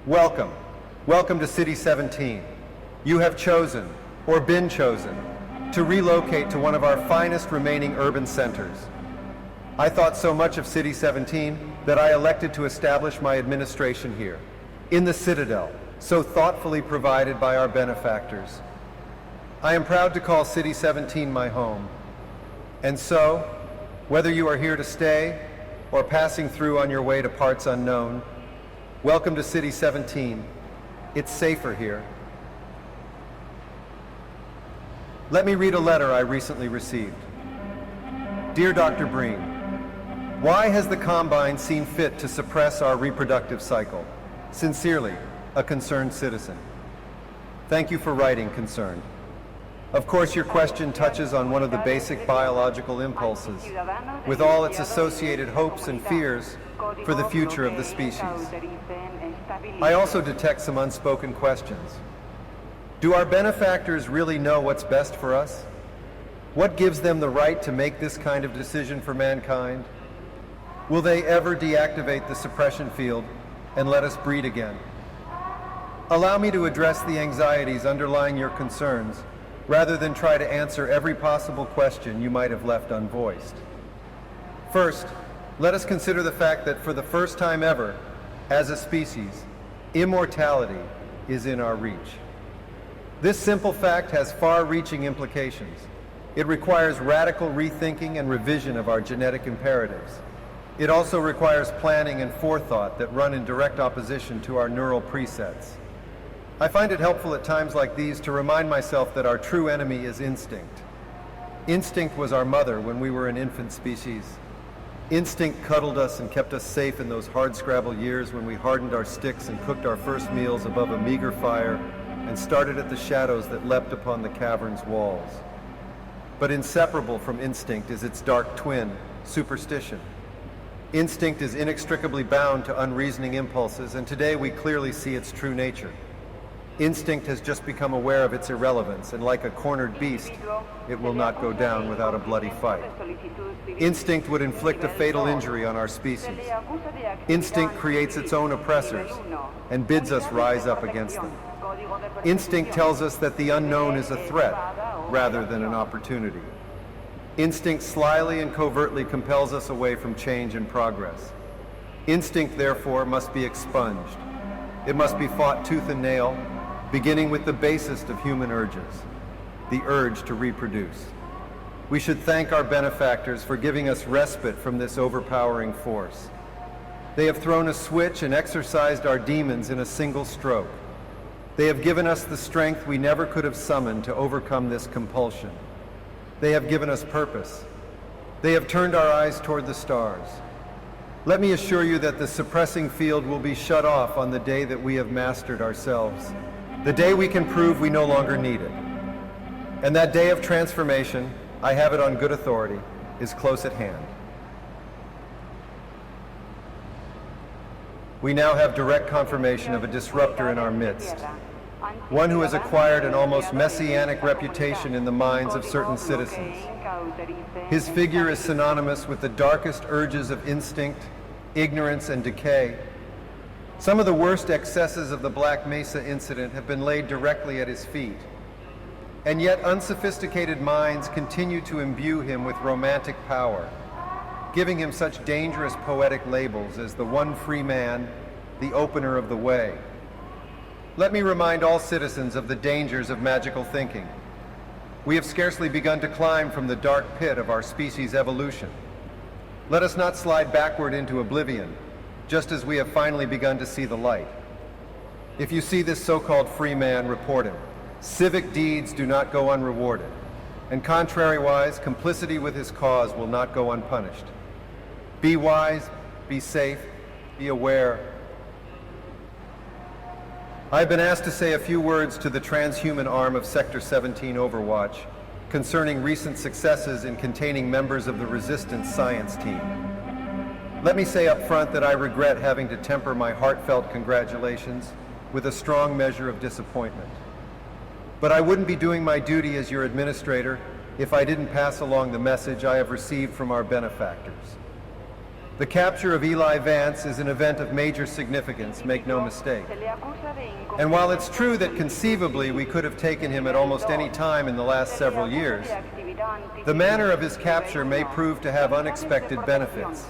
Welcome. Welcome to City 17. You have chosen, or been chosen, to relocate to one of our finest remaining urban centers. I thought so much of City 17 that I elected to establish my administration here, in the Citadel, so thoughtfully provided by our benefactors. I am proud to call City 17 my home. And so, whether you are here to stay or passing through on your way to parts unknown, welcome to City 17. It's safer here. Let me read a letter I recently received. Dear Dr. Breen, why has the Combine seen fit to suppress our reproductive cycle? Sincerely, a concerned citizen. Thank you for writing, Concerned. Of course, your question touches on one of the basic biological impulses, with all its associated hopes and fears for the future of the species. I also detect some unspoken questions. Do our benefactors really know what's best for us? What gives them the right to make this kind of decision for mankind? Will they ever deactivate the suppression field and let us breed again? Allow me to address the anxieties underlying your concerns, rather than try to answer every possible question you might have left unvoiced. First, let us consider the fact that for the first time ever, as a species, immortality is in our reach. This simple fact has far-reaching implications. It requires radical rethinking and revision of our genetic imperatives. It also requires planning and forethought that run in direct opposition to our neural presets. I find it helpful at times like these to remind myself that our true enemy is instinct. Instinct was our mother when we were an infant species. Instinct cuddled us and kept us safe in those hardscrabble years when we hardened our sticks and cooked our first meals above a meager fire and started at the shadows that leapt upon the cavern's walls. But inseparable from instinct is its dark twin, superstition. Instinct is inextricably bound to unreasoning impulses, and today we clearly see its true nature. Instinct has just become aware of its irrelevance, and like a cornered beast, it will not go down without a bloody fight. Instinct would inflict a fatal injury on our species. Instinct creates its own oppressors and bids us rise up against them. Instinct tells us that the unknown is a threat rather than an opportunity. Instinct slyly and covertly compels us away from change and progress. Instinct, therefore, must be expunged. It must be fought tooth and nail, beginning with the basest of human urges, the urge to reproduce. We should thank our benefactors for giving us respite from this overpowering force. They have thrown a switch and exorcised our demons in a single stroke. They have given us the strength we never could have summoned to overcome this compulsion. They have given us purpose. They have turned our eyes toward the stars. Let me assure you that the suppressing field will be shut off on the day that we have mastered ourselves. The day we can prove we no longer need it. And that day of transformation, I have it on good authority, is close at hand. We now have direct confirmation of a disruptor in our midst, one who has acquired an almost messianic reputation in the minds of certain citizens. His figure is synonymous with the darkest urges of instinct, ignorance, and decay. Some of the worst excesses of the Black Mesa incident have been laid directly at his feet. And yet unsophisticated minds continue to imbue him with romantic power, giving him such dangerous poetic labels as the one free man, the opener of the way. Let me remind all citizens of the dangers of magical thinking. We have scarcely begun to climb from the dark pit of our species' evolution. Let us not slide backward into oblivion, just as we have finally begun to see the light. If you see this so-called free man, report him. Civic deeds do not go unrewarded, and contrariwise, complicity with his cause will not go unpunished. Be wise, be safe, be aware. I've been asked to say a few words to the transhuman arm of Sector 17 Overwatch concerning recent successes in containing members of the Resistance science team. Let me say up front that I regret having to temper my heartfelt congratulations with a strong measure of disappointment. But I wouldn't be doing my duty as your administrator if I didn't pass along the message I have received from our benefactors. The capture of Eli Vance is an event of major significance, make no mistake. And while it's true that conceivably we could have taken him at almost any time in the last several years, the manner of his capture may prove to have unexpected benefits.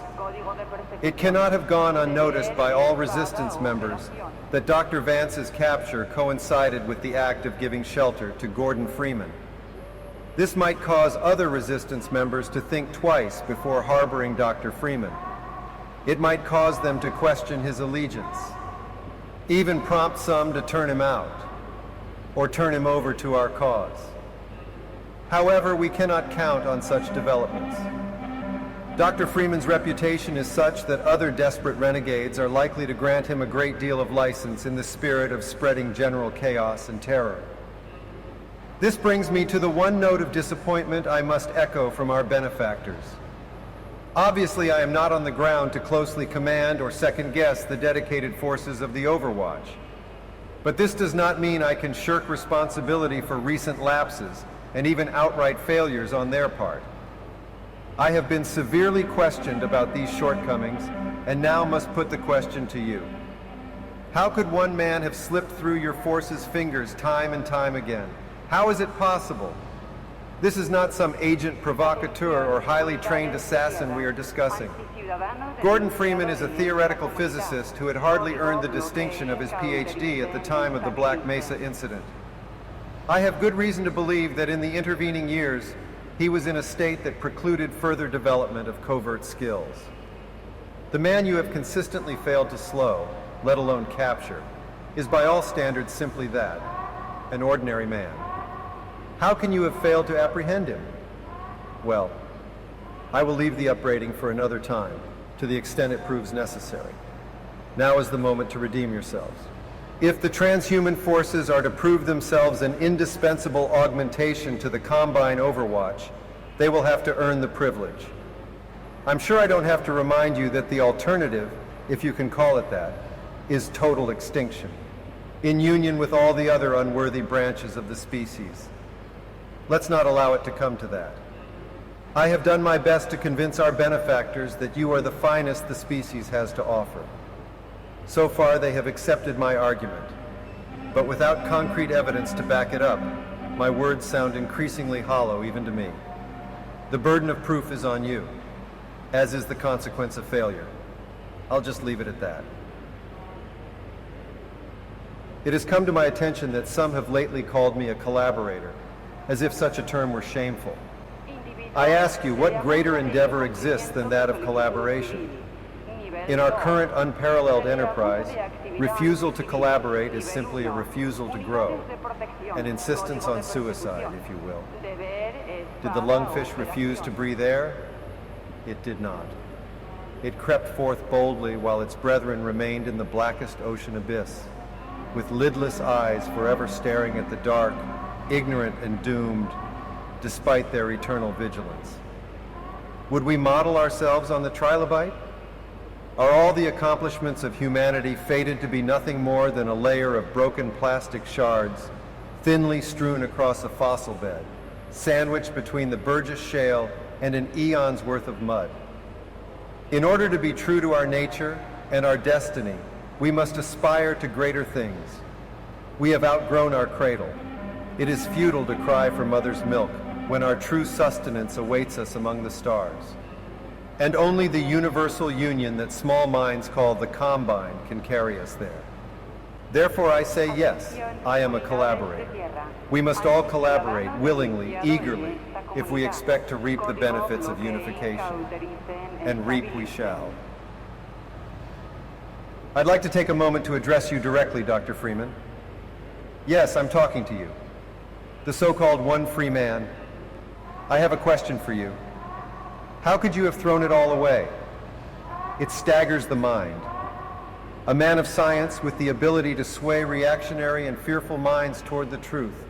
It cannot have gone unnoticed by all resistance members that Dr. Vance's capture coincided with the act of giving shelter to Gordon Freeman. This might cause other resistance members to think twice before harboring Dr. Freeman. It might cause them to question his allegiance, even prompt some to turn him out, or turn him over to our cause. However, we cannot count on such developments. Dr. Freeman's reputation is such that other desperate renegades are likely to grant him a great deal of license in the spirit of spreading general chaos and terror. This brings me to the one note of disappointment I must echo from our benefactors. Obviously, I am not on the ground to closely command or second-guess the dedicated forces of the Overwatch. But this does not mean I can shirk responsibility for recent lapses and even outright failures on their part. I have been severely questioned about these shortcomings and now must put the question to you. How could one man have slipped through your force's fingers time and time again? How is it possible? This is not some agent provocateur or highly trained assassin we are discussing. Gordon Freeman is a theoretical physicist who had hardly earned the distinction of his PhD at the time of the Black Mesa incident. I have good reason to believe that in the intervening years, he was in a state that precluded further development of covert skills. The man you have consistently failed to slow, let alone capture, is by all standards simply that, an ordinary man. How can you have failed to apprehend him? Well, I will leave the upbraiding for another time, to the extent it proves necessary. Now is the moment to redeem yourselves. If the transhuman forces are to prove themselves an indispensable augmentation to the Combine Overwatch, they will have to earn the privilege. I'm sure I don't have to remind you that the alternative, if you can call it that, is total extinction, in union with all the other unworthy branches of the species. Let's not allow it to come to that. I have done my best to convince our benefactors that you are the finest the species has to offer. So far, they have accepted my argument, but without concrete evidence to back it up, my words sound increasingly hollow even to me. The burden of proof is on you, as is the consequence of failure. I'll just leave it at that. It has come to my attention that some have lately called me a collaborator, as if such a term were shameful. I ask you, what greater endeavor exists than that of collaboration? In our current unparalleled enterprise, refusal to collaborate is simply a refusal to grow, an insistence on suicide, if you will. Did the lungfish refuse to breathe air? It did not. It crept forth boldly while its brethren remained in the blackest ocean abyss, with lidless eyes forever staring at the dark, ignorant and doomed, despite their eternal vigilance. Would we model ourselves on the trilobite? Are all the accomplishments of humanity fated to be nothing more than a layer of broken plastic shards, thinly strewn across a fossil bed, sandwiched between the Burgess Shale and an eon's worth of mud? In order to be true to our nature and our destiny, we must aspire to greater things. We have outgrown our cradle. It is futile to cry for mother's milk when our true sustenance awaits us among the stars. And only the universal union that small minds call the Combine can carry us there. Therefore I say yes, I am a collaborator. We must all collaborate willingly, eagerly, if we expect to reap the benefits of unification. And reap we shall. I'd like to take a moment to address you directly, Dr. Freeman. Yes, I'm talking to you, the so-called one free man. I have a question for you. How could you have thrown it all away? It staggers the mind. A man of science with the ability to sway reactionary and fearful minds toward the truth,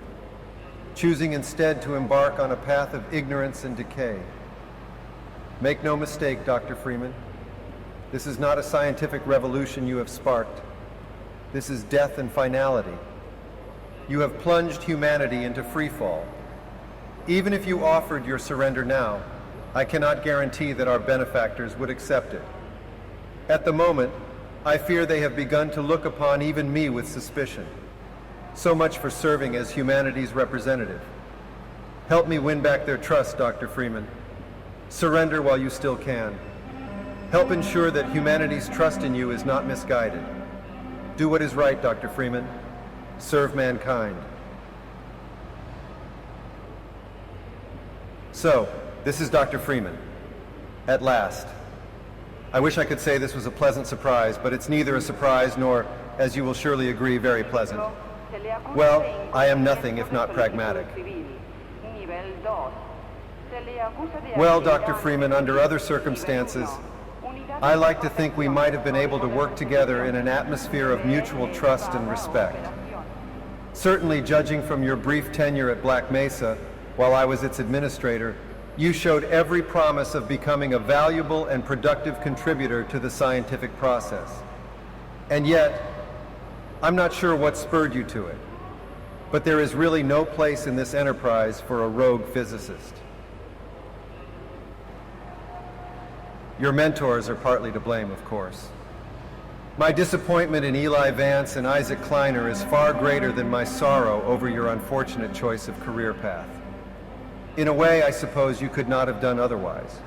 choosing instead to embark on a path of ignorance and decay. Make no mistake, Dr. Freeman, this is not a scientific revolution you have sparked. This is death and finality. You have plunged humanity into freefall. Even if you offered your surrender now, I cannot guarantee that our benefactors would accept it. At the moment, I fear they have begun to look upon even me with suspicion. So much for serving as humanity's representative. Help me win back their trust, Dr. Freeman. Surrender while you still can. Help ensure that humanity's trust in you is not misguided. Do what is right, Dr. Freeman. Serve mankind. So, this is Dr. Freeman. At last. I wish I could say this was a pleasant surprise, but it's neither a surprise nor, as you will surely agree, very pleasant. Well, I am nothing if not pragmatic. Well, Dr. Freeman, under other circumstances, I like to think we might have been able to work together in an atmosphere of mutual trust and respect. Certainly, judging from your brief tenure at Black Mesa, while I was its administrator, you showed every promise of becoming a valuable and productive contributor to the scientific process. And yet, I'm not sure what spurred you to it, but there is really no place in this enterprise for a rogue physicist. Your mentors are partly to blame, of course. My disappointment in Eli Vance and Isaac Kleiner is far greater than my sorrow over your unfortunate choice of career path. In a way, I suppose you could not have done otherwise.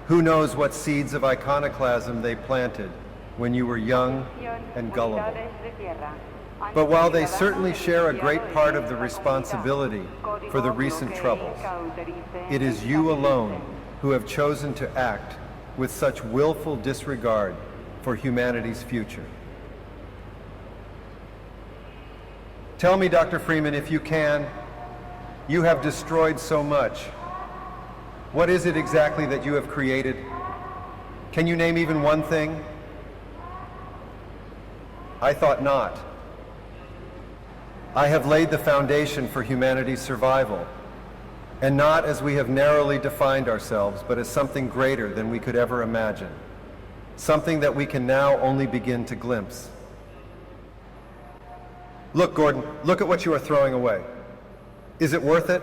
Who knows what seeds of iconoclasm they planted when you were young and gullible. But while they certainly share a great part of the responsibility for the recent troubles, it is you alone who have chosen to act with such willful disregard for humanity's future. Tell me, Dr. Freeman, if you can, you have destroyed so much. What is it exactly that you have created? Can you name even one thing? I thought not. I have laid the foundation for humanity's survival, and not as we have narrowly defined ourselves, but as something greater than we could ever imagine. Something that we can now only begin to glimpse. Look, Gordon, look at what you are throwing away. Is it worth it?